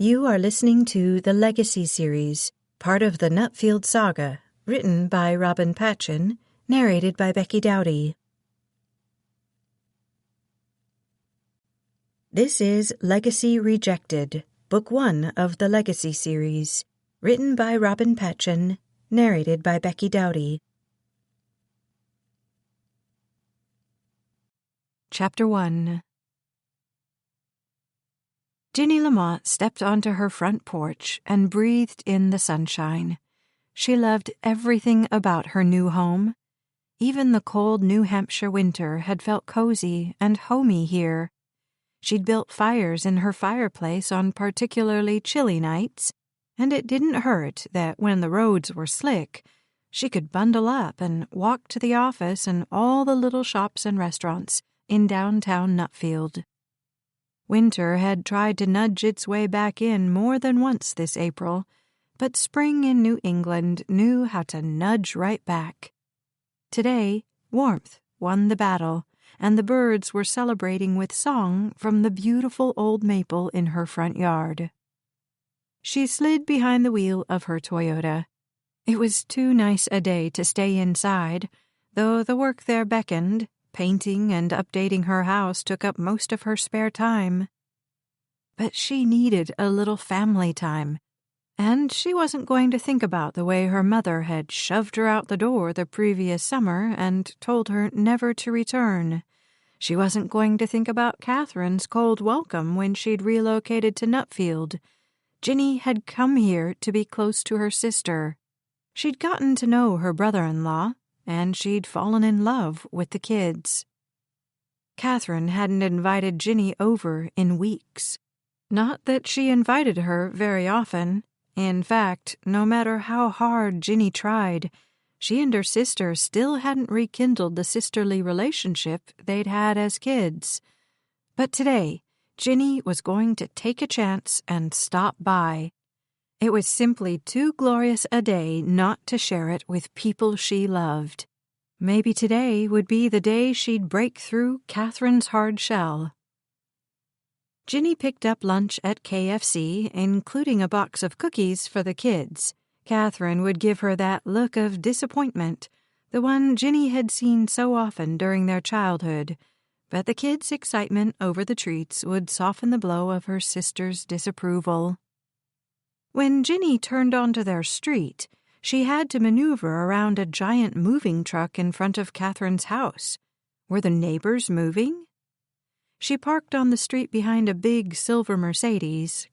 You are listening to the Legacy series, part of the Nutfield saga, written by Robin Patchen, narrated by Becky Doughty. This is Legacy Rejected, Book 1 of the Legacy series, written by Robin Patchen, narrated by Becky Doughty. Chapter 1. Ginny Lamont stepped onto her front porch and breathed in the sunshine. She loved everything about her new home. Even the cold New Hampshire winter had felt cozy and homey here. She'd built fires in her fireplace on particularly chilly nights, and it didn't hurt that when the roads were slick, she could bundle up and walk to the office and all the little shops and restaurants in downtown Nutfield. Winter had tried to nudge its way back in more than once this April, but spring in New England knew how to nudge right back. Today, warmth won the battle, and the birds were celebrating with song from the beautiful old maple in her front yard. She slid behind the wheel of her Toyota. It was too nice a day to stay inside, though the work there beckoned. Painting and updating her house took up most of her spare time. But she needed a little family time, and she wasn't going to think about the way her mother had shoved her out the door the previous summer and told her never to return. She wasn't going to think about Catherine's cold welcome when she'd relocated to Nutfield. Ginny had come here to be close to her sister. She'd gotten to know her brother-in-law, and she'd fallen in love with the kids. Catherine hadn't invited Ginny over in weeks. Not that she invited her very often. In fact, no matter how hard Ginny tried, she and her sister still hadn't rekindled the sisterly relationship they'd had as kids. But today, Ginny was going to take a chance and stop by. It was simply too glorious a day not to share it with people she loved. Maybe today would be the day she'd break through Catherine's hard shell. Ginny picked up lunch at KFC, including a box of cookies for the kids. Catherine would give her that look of disappointment, the one Ginny had seen so often during their childhood, but the kids' excitement over the treats would soften the blow of her sister's disapproval. When Ginny turned onto their street, she had to maneuver around a giant moving truck in front of Catherine's house. Were the neighbors moving? She parked on the street behind a big silver Mercedes,